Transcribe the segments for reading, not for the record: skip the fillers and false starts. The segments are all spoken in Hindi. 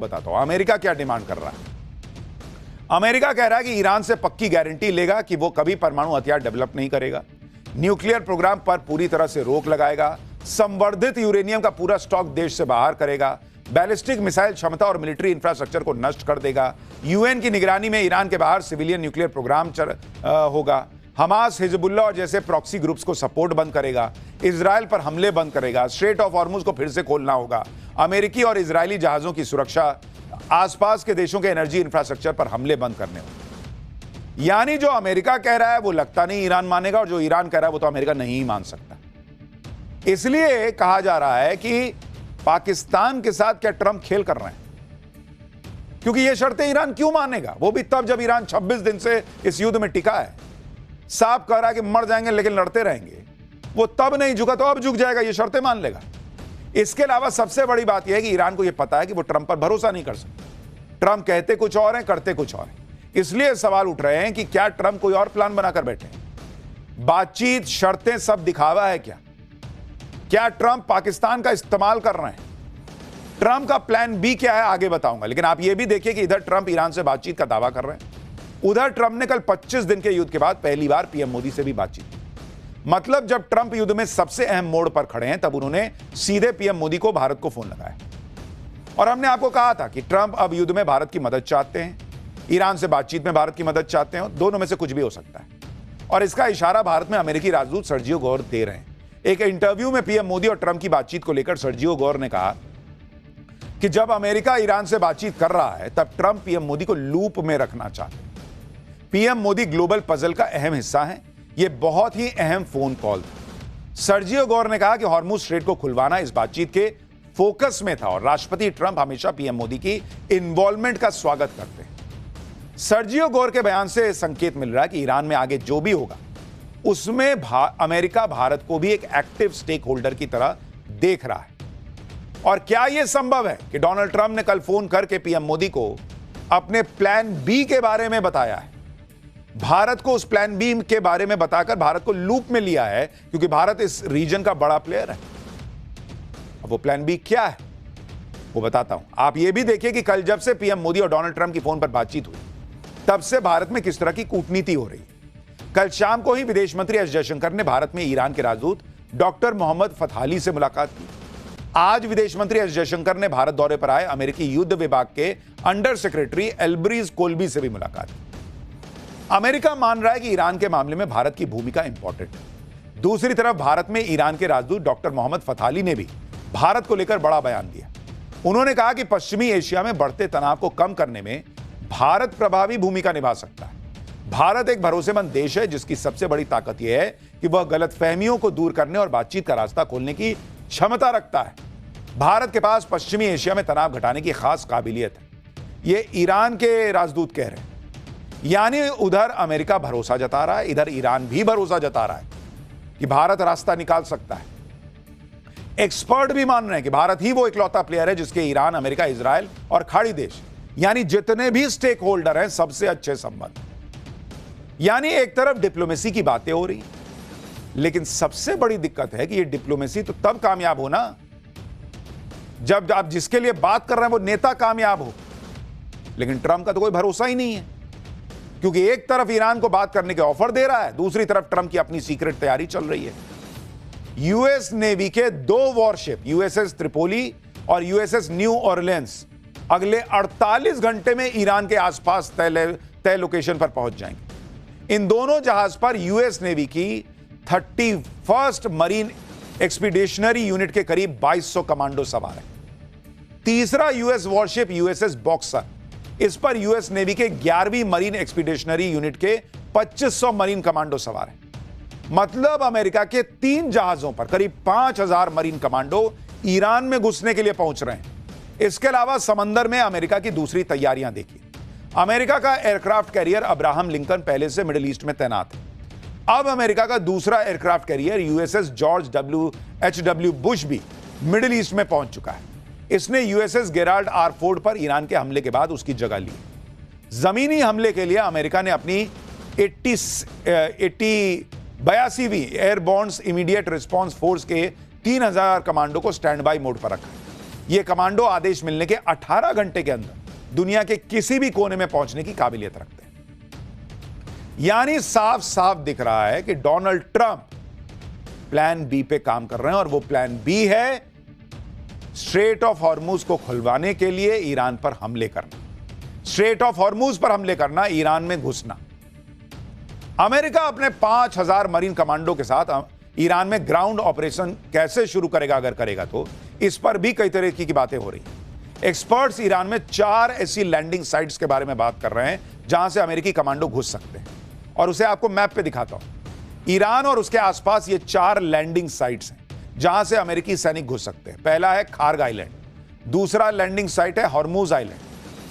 बताता हूं अमेरिका क्या डिमांड कर रहा है। अमेरिका कह रहा है कि ईरान से पक्की गारंटी लेगा कि वो कभी परमाणु हथियार डेवलप नहीं करेगा, न्यूक्लियर प्रोग्राम पर पूरी तरह से रोक लगाएगा, संवर्धित यूरेनियम का पूरा स्टॉक देश से बाहर करेगा, बैलिस्टिक मिसाइल क्षमता और मिलिट्री इंफ्रास्ट्रक्चर को नष्ट कर देगा, यूएन की निगरानी में ईरान के बाहर सिविलियन न्यूक्लियर प्रोग्राम होगा, हमास हिजबुल्लाह और जैसे प्रॉक्सी ग्रुप्स को सपोर्ट बंद करेगा, इजराइल पर हमले बंद करेगा, स्ट्रेट ऑफ हॉर्मुज को फिर से खोलना होगा, अमेरिकी और इजरायली जहाजों की सुरक्षा, आसपास के देशों के एनर्जी इंफ्रास्ट्रक्चर पर हमले बंद करने होंगे। यानी जो अमेरिका कह रहा है वो लगता नहीं ईरान मानेगा, और जो ईरान कह रहा है वो तो अमेरिका नहीं मान सकता। इसलिए कहा जा रहा है कि पाकिस्तान के साथ क्या ट्रंप खेल कर रहे हैं, क्योंकि ये शर्तें ईरान क्यों मानेगा, वो भी तब जब ईरान 26 दिन से इस युद्ध में टिका है, साफ कह रहा है कि मर जाएंगे लेकिन लड़ते रहेंगे। वो तब नहीं झुका तो अब झुक जाएगा, ये शर्तें मान लेगा। इसके अलावा सबसे बड़ी बात यह है कि ईरान को यह पता है कि वो ट्रंप पर भरोसा नहीं कर सकता। ट्रंप कहते कुछ और हैं, करते कुछ और हैं। इसलिए सवाल उठ रहे हैं कि क्या ट्रंप कोई और प्लान बनाकर बैठे हैं? बातचीत, शर्तें सब दिखावा है क्या ट्रंप पाकिस्तान का इस्तेमाल कर रहे हैं? ट्रंप का प्लान बी क्या है आगे बताऊंगा, लेकिन आप यह भी देखिए कि इधर ट्रंप ईरान से बातचीत का दावा कर रहे हैं, उधर ट्रंप ने कल 25 दिन के युद्ध के बाद पहली बार पीएम मोदी से भी बातचीत की। मतलब जब ट्रंप युद्ध में सबसे अहम मोड़ पर खड़े हैं तब उन्होंने सीधे पीएम मोदी को भारत को फोन लगाया। और हमने आपको कहा था कि ट्रंप अब युद्ध में भारत की मदद चाहते हैं, ईरान से बातचीत में भारत की मदद चाहते हैं, दोनों में से कुछ भी हो सकता है। और इसका इशारा भारत में अमेरिकी राजदूत सर्जियो गौर दे रहे हैं। एक इंटरव्यू में पीएम मोदी और ट्रंप की बातचीत को लेकर सर्जियो गौर ने कहा कि जब अमेरिका ईरान से बातचीत कर रहा है तब ट्रंप पीएम मोदी को लूप में रखना चाहते हैं। पीएम मोदी ग्लोबल पजल का अहम हिस्सा है, यह बहुत ही अहम फोन कॉल था। सर्जियो गौर ने कहा कि हॉर्मुज स्ट्रेट को खुलवाना इस बातचीत के फोकस में था और राष्ट्रपति ट्रंप हमेशा पीएम मोदी की इन्वॉल्वमेंट का स्वागत करते हैं। सर्जियो गौर के बयान से संकेत मिल रहा है कि ईरान में आगे जो भी होगा उसमें अमेरिका भारत को भी एक एक्टिव स्टेक होल्डर की तरह देख रहा है। और क्या यह संभव है कि डोनाल्ड ट्रंप ने कल फोन करके पीएम मोदी को अपने प्लान बी के बारे में बताया है, भारत को उस प्लान बी के बारे में बताकर भारत को लूप में लिया है, क्योंकि भारत इस रीजन का बड़ा प्लेयर है। अब वो प्लान बी क्या है वो बताता हूं। आप ये भी देखिए कि कल जब से पीएम मोदी और डोनाल्ड ट्रंप की फोन पर बातचीत हुई तब से भारत में किस तरह की कूटनीति हो रही है। कल शाम को ही विदेश मंत्री एस जयशंकर ने भारत में ईरान के राजदूत डॉक्टर मोहम्मद फतहाली से मुलाकात की। आज विदेश मंत्री एस जयशंकर ने भारत दौरे पर आए अमेरिकी युद्ध विभाग के अंडर सेक्रेटरी एल्ब्रीज कोल्बी से भी मुलाकात की। अमेरिका मान रहा है कि ईरान के मामले में भारत की भूमिका इंपॉर्टेंट है। दूसरी तरफ भारत में ईरान के राजदूत डॉक्टर मोहम्मद फतहाली ने भी भारत को लेकर बड़ा बयान दिया। उन्होंने कहा कि पश्चिमी एशिया में बढ़ते तनाव को कम करने में भारत प्रभावी भूमिका निभा सकता है। भारत एक भरोसेमंद देश है जिसकी सबसे बड़ी ताकत यह है कि वह गलतफहमियों को दूर करने और बातचीत का रास्ता खोलने की क्षमता रखता है। भारत के पास पश्चिमी एशिया में तनाव घटाने की खास काबिलियत है, यह ईरान के राजदूत कह रहे हैं। यानी उधर अमेरिका भरोसा जता रहा है, इधर ईरान भी भरोसा जता रहा है कि भारत रास्ता निकाल सकता है। एक्सपर्ट भी मान रहे हैं कि भारत ही वो इकलौता प्लेयर है जिसके ईरान, अमेरिका, इजराइल और खाड़ी देश यानी जितने भी स्टेक होल्डर हैं सबसे अच्छे संबंध। यानी एक तरफ डिप्लोमेसी की बातें हो रही, लेकिन सबसे बड़ी दिक्कत है कि ये डिप्लोमेसी तो तब कामयाब हो ना जब आप जिसके लिए बात कर रहे हैं वो नेता कामयाब हो। लेकिन ट्रंप का तो कोई भरोसा ही नहीं है, क्योंकि एक तरफ ईरान को बात करने के ऑफर दे रहा है, दूसरी तरफ ट्रंप की अपनी सीक्रेट तैयारी चल रही है। यूएस नेवी के 2 वॉरशिप यूएसएस त्रिपोली और यूएसएस न्यू ऑरलियंस अगले 48 घंटे में ईरान के आसपास तय लोकेशन पर पहुंच जाएंगे। इन दोनों जहाज पर यूएस नेवी की 31st मरीन एक्सपीडिशनरी यूनिट के करीब 2200 कमांडो सवार हैं। तीसरा यूएस वॉरशिप यूएसएस बॉक्सर, इस पर यूएस नेवी के 11वीं मरीन एक्सपीडिशनरी यूनिट के 2500 मरीन कमांडो सवार हैं। मतलब अमेरिका के 3 जहाजों पर करीब 5000 मरीन कमांडो ईरान में घुसने के लिए पहुंच रहे हैं। इसके अलावा समंदर में अमेरिका की दूसरी तैयारियां देखिए। अमेरिका का एयरक्राफ्ट कैरियर अब्राहम लिंकन पहले से मिडिल ईस्ट में तैनात है। अब अमेरिका का दूसरा aircraft carrier USS George H.W. Bush भी मिडिल ईस्ट में पहुंच चुका है। इसने यूएसएस गेराल्ड आर फोर्ड पर ईरान के हमले के बाद उसकी जगह ली। जमीनी हमले के लिए अमेरिका ने अपनी 82वीं एयरबोर्न इमीडिएट रिस्पांस फोर्स के 3000 कमांडो को स्टैंड बाय मोड पर रखा। ये कमांडो आदेश मिलने के 18 घंटे के अंदर दुनिया के किसी भी कोने में पहुंचने की काबिलियत रखते हैं। यानी साफ साफ दिख रहा है कि डोनाल्ड ट्रंप प्लान बी पे काम कर रहे हैं, और वो प्लान बी है स्ट्रेट ऑफ हॉर्मुज को खुलवाने के लिए ईरान पर हमले करना, स्ट्रेट ऑफ हॉर्मुज पर हमले करना, ईरान में घुसना। अमेरिका अपने 5000 मरीन कमांडो के साथ ईरान में ग्राउंड ऑपरेशन कैसे शुरू करेगा, अगर करेगा तो, इस पर भी कई तरह की बातें हो रही हैं। एक्सपर्ट्स ईरान में 4 ऐसी लैंडिंग साइट्स के बारे में बात कर रहे हैं जहां से अमेरिकी कमांडो घुस सकते हैं, और उसे आपको मैप पे दिखाता हूं। ईरान और उसके आसपास ये 4 लैंडिंग साइट्स हैं जहां से अमेरिकी सैनिक घुस सकते हैं। पहला है खार्ग आइलैंड, दूसरा लैंडिंग साइट है हॉर्मुज आइलैंड,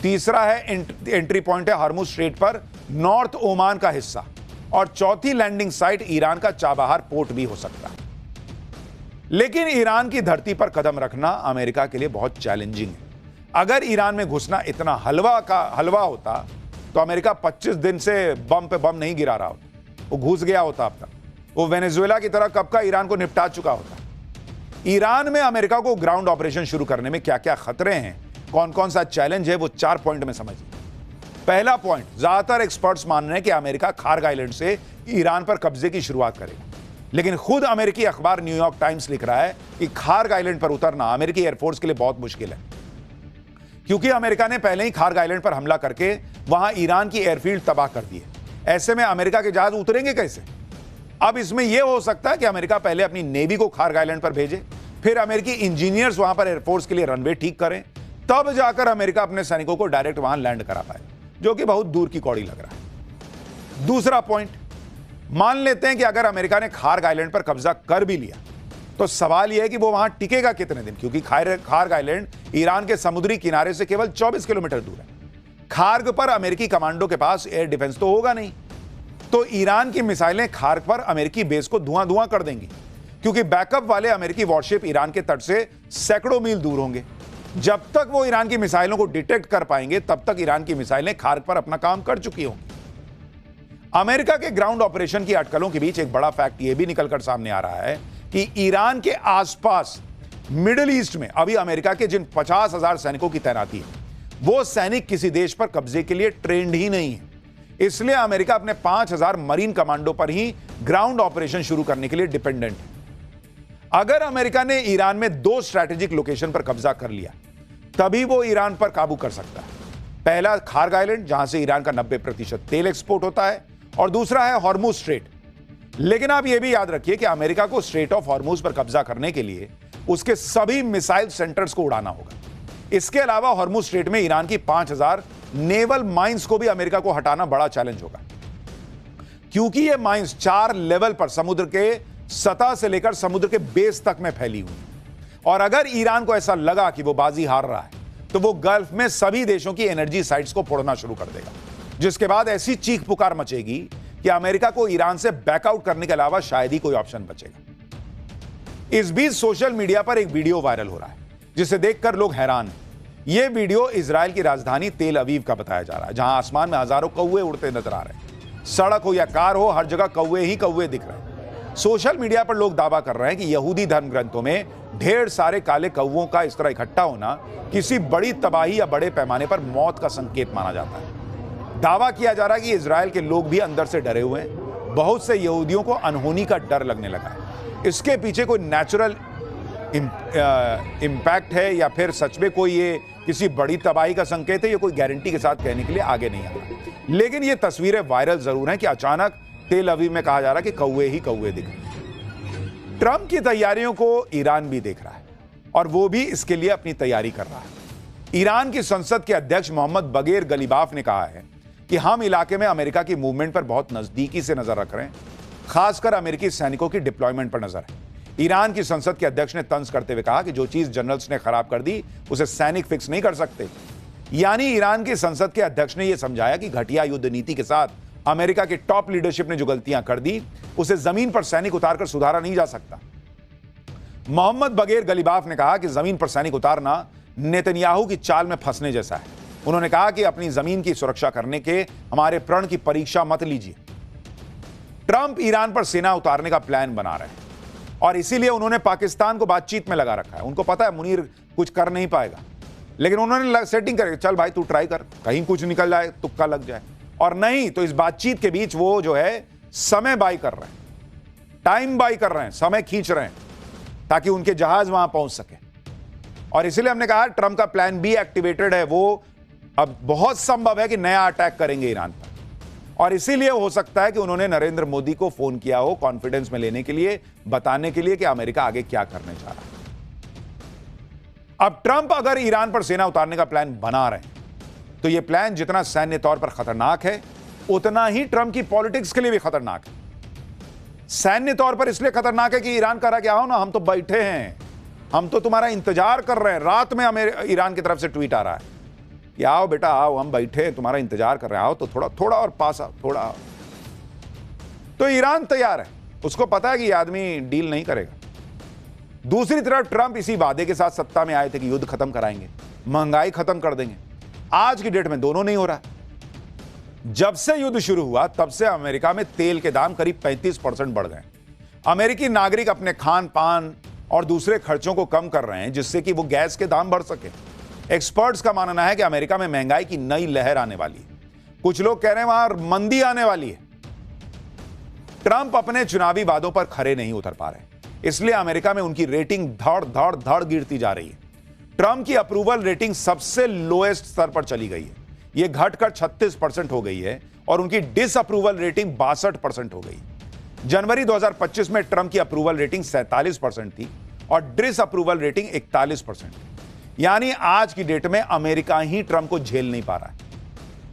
तीसरा है एंट्री पॉइंट है हॉर्मुज स्ट्रेट पर नॉर्थ ओमान का हिस्सा, और चौथी लैंडिंग साइट ईरान का चाबहार पोर्ट भी हो सकता है। लेकिन ईरान की धरती पर कदम रखना अमेरिका के लिए बहुत चैलेंजिंग है। अगर ईरान में घुसना इतना हलवा होता तो अमेरिका 25 दिन से बम पे बम नहीं गिरा रहा होता, वो घुस गया होता अब तक। वो वेनेजुएला की तरह कब का ईरान को निपटा चुका होता। ईरान में अमेरिका को ग्राउंड ऑपरेशन शुरू करने में क्या क्या खतरे हैं, कौन कौन सा चैलेंज है, वो 4 पॉइंट में समझिए। पहला पॉइंट, ज्यादातर एक्सपर्ट्स मान रहे हैं कि अमेरिका खार्ग आइलैंड से ईरान पर कब्जे की शुरुआत करेगा, लेकिन खुद अमेरिकी अखबार न्यूयॉर्क टाइम्स लिख रहा है कि खार्ग आइलैंड पर उतरना अमेरिकी एयरफोर्स के लिए बहुत मुश्किल है, क्योंकि अमेरिका ने पहले ही खार्ग आइलैंड पर हमला करके वहां ईरान की एयरफील्ड तबाह कर दी है। ऐसे में अमेरिका के जहाज उतरेंगे कैसे? अब इसमें यह हो सकता है कि अमेरिका पहले अपनी नेवी को खार्ग आइलैंड पर भेजे, फिर अमेरिकी इंजीनियर्स वहां पर एयरफोर्स के लिए रनवे ठीक करें, तब जाकर अमेरिका अपने सैनिकों को डायरेक्ट वहां लैंड करा पाए, जो कि बहुत दूर की कौड़ी लग रहा है। दूसरा पॉइंट, मान लेते हैं कि अगर अमेरिका ने खार्ग आइलैंड पर कब्जा कर भी लिया तो सवाल यह है कि वो वहां टिकेगा कितने दिन, क्योंकि खार्ग आइलैंड ईरान के समुद्री किनारे से केवल 24 किलोमीटर दूर है। खार्ग पर अमेरिकी कमांडो के पास एयर डिफेंस तो होगा नहीं, तो ईरान की मिसाइलें खार्ग पर अमेरिकी बेस को धुआं धुआं कर देंगी, क्योंकि बैकअप वाले अमेरिकी वॉरशिप ईरान के तट से सैकड़ों मील दूर होंगे। जब तक वो ईरान की मिसाइलों को डिटेक्ट कर पाएंगे तब तक ईरान की मिसाइलें खार्ग पर अपना काम कर चुकी होंगी। अमेरिका के ग्राउंड ऑपरेशन की अटकलों के बीच एक बड़ा फैक्ट यह भी निकलकर सामने आ रहा है कि ईरान के आसपास मिडिल ईस्ट में अभी अमेरिका के जिन 50,000 सैनिकों की तैनाती है, वो सैनिक किसी देश पर कब्जे के लिए ट्रेंड ही नहीं है। इसलिए अमेरिका अपने 5,000 मरीन कमांडो पर ही ग्राउंड ऑपरेशन शुरू करने के लिए डिपेंडेंट है। अगर अमेरिका ने ईरान में 2 स्ट्रैटेजिक लोकेशन पर कब्जा कर लिया तभी वो ईरान पर काबू कर सकता है। पहला खार्ग आइलैंड, जहां से ईरान का 90% तेल एक्सपोर्ट होता है, और दूसरा है हॉर्मुज स्ट्रेट। लेकिन आप यह भी याद रखिए कि अमेरिका को स्ट्रेट ऑफ हॉर्मुज पर कब्जा करने के लिए उसके सभी मिसाइल सेंटर्स को उड़ाना होगा। इसके अलावा हॉर्मुज स्ट्रेट में ईरान की 5,000 नेवल माइंस को भी अमेरिका को हटाना बड़ा चैलेंज होगा, क्योंकि ये माइंस 4 लेवल पर समुद्र के सतह से लेकर समुद्र के बेस तक में फैली हुई। और अगर ईरान को ऐसा लगा कि वो बाजी हार रहा है तो वो गल्फ में सभी देशों की एनर्जी साइट्स को फोड़ना शुरू कर देगा, जिसके बाद ऐसी चीख पुकार मचेगी कि अमेरिका को ईरान से बैकआउट करने के अलावा शायद ही कोई ऑप्शन बचेगा। इस बीच सोशल मीडिया पर एक वीडियो वायरल हो रहा है जिसे देखकर लोग हैरान हैं। यह वीडियो इजराइल की राजधानी तेल अवीव का बताया जा रहा है, जहां आसमान में हजारों कौवे उड़ते नजर आ रहे हैं। सड़क हो या कार हो, हर जगह कौवे ही कौवे दिख रहे हैं। सोशल मीडिया पर लोग दावा कर रहे हैं कि यहूदी धर्म ग्रंथों में ढेर सारे काले कौवों का इस तरह इकट्ठा होना किसी बड़ी तबाही या बड़े पैमाने पर मौत का संकेत माना जाता है। दावा किया जा रहा है कि इजराइल के लोग भी अंदर से डरे हुए हैं। बहुत से यहूदियों को अनहोनी का डर लगने लगा है। इसके पीछे कोई नेचुरल इम्पैक्ट है या फिर सच में कोई ये किसी बड़ी तबाही का संकेत है, ये कोई गारंटी के साथ कहने के लिए आगे नहीं आ रहा। लेकिन ये तस्वीरें वायरल जरूर हैं कि अचानक तेल अवीव में कहा जा रहा है कि कौवे ही कौवे दिख रहे हैं। ट्रंप की तैयारियों को ईरान भी देख रहा है और वो भी इसके लिए अपनी तैयारी कर रहा है। ईरान की संसद के अध्यक्ष मोहम्मद बगेर गलीबाफ ने कहा है कि हम इलाके में अमेरिका की मूवमेंट पर बहुत नजदीकी से नजर रख रहे हैं, खासकर अमेरिकी सैनिकों की डिप्लॉयमेंट पर नजर है। ईरान की संसद के अध्यक्ष ने तंज करते हुए कहा कि जो चीज जनरल्स ने खराब कर दी उसे सैनिक फिक्स नहीं कर सकते। यानी ईरान की संसद के अध्यक्ष ने यह समझाया कि घटिया युद्ध नीति के साथ अमेरिका की टॉप लीडरशिप ने जो गलतियां कर दी उसे जमीन पर सैनिक उतारकर सुधारा नहीं जा सकता। मोहम्मद बगेर गलीबाफ ने कहा कि जमीन पर सैनिक उतारना नेतन्याहू की चाल में फंसने जैसा है। उन्होंने कहा कि अपनी जमीन की सुरक्षा करने के हमारे प्रण की परीक्षा मत लीजिए। ट्रंप ईरान पर सेना उतारने का प्लान बना रहे हैं और इसीलिए उन्होंने पाकिस्तान को बातचीत में लगा रखा है। उनको पता है मुनीर कुछ कर नहीं पाएगा। लेकिन उन्होंने सेटिंग करी, चल भाई तू ट्राई कर, कहीं कुछ निकल जाए, तुक्का लग जाए। और नहीं तो इस बातचीत के बीच वो जो है समय बाई कर रहे हैं, टाइम बाई कर रहे हैं, समय खींच रहे हैं ताकि उनके जहाज वहां पहुंच सके। और इसलिए हमने कहा ट्रंप का प्लान बी एक्टिवेटेड है। वो अब बहुत संभव है कि नया अटैक करेंगे ईरान पर, और इसीलिए हो सकता है कि उन्होंने नरेंद्र मोदी को फोन किया हो कॉन्फिडेंस में लेने के लिए, बताने के लिए कि अमेरिका आगे क्या करने जा रहा है। अब ट्रंप अगर ईरान पर सेना उतारने का प्लान बना रहे हैं तो यह प्लान जितना सैन्य तौर पर खतरनाक है उतना ही ट्रंप की पॉलिटिक्स के लिए भी खतरनाक है। सैन्य तौर पर इसलिए खतरनाक है कि ईरान कह रहा कि आओ ना, हम तो बैठे हैं, हम तो तुम्हारा इंतजार कर रहे हैं। रात में हमें ईरान की तरफ से ट्वीट आ रहा है कि आओ बेटा आओ, हम बैठे हैं, तुम्हारा इंतजार कर रहे हैं, आओ तो थोड़ा थोड़ा और पास आओ, थोड़ा आओ। तो ईरान तैयार है, उसको पता है कि यह आदमी डील नहीं करेगा। दूसरी तरफ ट्रंप इसी वादे के साथ सत्ता में आए थे कि युद्ध खत्म कराएंगे, महंगाई खत्म कर देंगे। आज की डेट में दोनों नहीं हो रहा। जब से युद्ध शुरू हुआ तब से अमेरिका में तेल के दाम करीब 35% बढ़ गए। अमेरिकी नागरिक अपने खान पान और दूसरे खर्चों को कम कर रहे हैं जिससे कि वो गैस के दाम बढ़ सके। एक्सपर्ट्स का मानना है कि अमेरिका में महंगाई की नई लहर आने वाली है। कुछ लोग कह रहे हैं वहां मंदी आने वाली है। ट्रंप अपने चुनावी वादों पर खरे नहीं उतर पा रहे, इसलिए अमेरिका में उनकी रेटिंग धड़ धड़ धड़ गिरती जा रही है। ट्रंप की अप्रूवल रेटिंग सबसे लोएस्ट स्तर पर चली गई है, यह घटकर 36% हो गई है, और उनकी डिसअप्रूवल रेटिंग 62% हो गई। जनवरी 2025 में ट्रंप की अप्रूवल रेटिंग 47% थी और डिसअप्रूवल रेटिंग 41%। यानी आज की डेट में अमेरिका ही ट्रंप को झेल नहीं पा रहा है,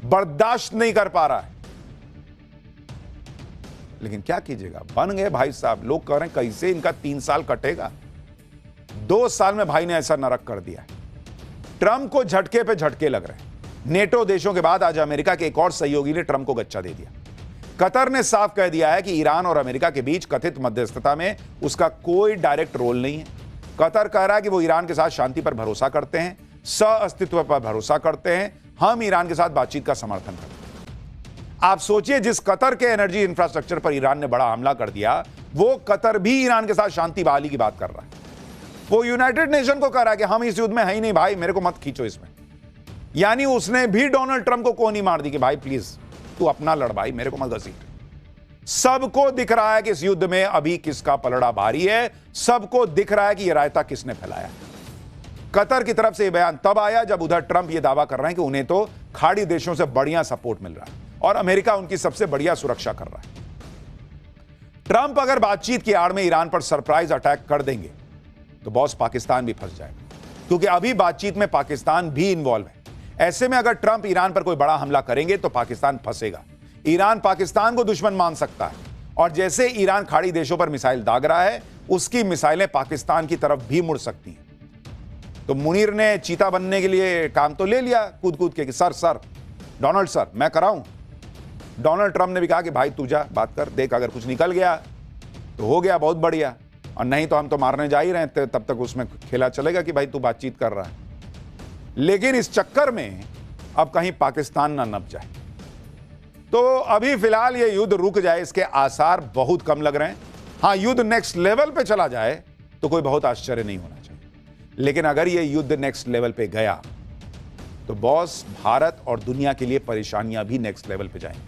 बर्दाश्त नहीं कर पा रहा है। लेकिन क्या कीजिएगा, बन गए भाई साहब। लोग कह रहे हैं कैसे इनका 3 साल कटेगा। 2 साल में भाई ने ऐसा नरक कर दिया है। ट्रंप को झटके पे झटके लग रहे हैं। नेटो देशों के बाद आज अमेरिका के एक और सहयोगी ने ट्रंप को गच्चा दे दिया। कतर ने साफ कह दिया है कि ईरान और अमेरिका के बीच कथित मध्यस्थता में उसका कोई डायरेक्ट रोल नहीं है। कतर कह रहा है कि वो ईरान के साथ शांति पर भरोसा करते हैं, सह-अस्तित्व पर भरोसा करते हैं, हम ईरान के साथ बातचीत का समर्थन करते हैं। आप सोचिए, जिस कतर के एनर्जी इंफ्रास्ट्रक्चर पर ईरान ने बड़ा हमला कर दिया, वो कतर भी ईरान के साथ शांति बहाली की बात कर रहा है। वो यूनाइटेड नेशन को कह रहा है कि हम इस युद्ध में है ही नहीं भाई, मेरे को मत खींचो इसमें। यानी उसने भी डोनाल्ड ट्रंप को कोनी मार दी कि भाई प्लीज तू अपना लड़ भाई, मेरे को मत घसीट। सबको दिख रहा है कि इस युद्ध में अभी किसका पलड़ा भारी है, सबको दिख रहा है कि यह रायता किसने फैलाया। कतर की तरफ से यह बयान तब आया जब उधर ट्रंप यह दावा कर रहे हैं कि उन्हें तो खाड़ी देशों से बढ़िया सपोर्ट मिल रहा है और अमेरिका उनकी सबसे बढ़िया सुरक्षा कर रहा है। ट्रंप अगर बातचीत की आड़ में ईरान पर सरप्राइज अटैक कर देंगे तो बॉस पाकिस्तान भी फंस जाएगा, क्योंकि अभी बातचीत में पाकिस्तान भी इन्वॉल्व है। ऐसे में अगर ट्रंप ईरान पर कोई बड़ा हमला करेंगे तो पाकिस्तान फंसेगा। ईरान पाकिस्तान को दुश्मन मान सकता है, और जैसे ईरान खाड़ी देशों पर मिसाइल दाग रहा है, उसकी मिसाइलें पाकिस्तान की तरफ भी मुड़ सकती हैं। तो मुनीर ने चीता बनने के लिए काम तो ले लिया कूद कूद के कि सर डोनाल्ड सर मैं कराऊं। डोनाल्ड ट्रंप ने भी कहा कि भाई तू जा बात कर, देख अगर कुछ निकल गया तो हो गया बहुत बढ़िया, और नहीं तो हम तो मारने जा ही रहे थे, तब तक उसमें खेला चलेगा कि भाई तू बातचीत कर रहा है। लेकिन इस चक्कर में अब कहीं पाकिस्तान ना नप जाए। तो अभी फिलहाल ये युद्ध रुक जाए, इसके आसार बहुत कम लग रहे हैं। हां, युद्ध नेक्स्ट लेवल पे चला जाए तो कोई बहुत आश्चर्य नहीं होना चाहिए। लेकिन अगर ये युद्ध नेक्स्ट लेवल पे गया तो बॉस भारत और दुनिया के लिए परेशानियां भी नेक्स्ट लेवल पे जाएंगी।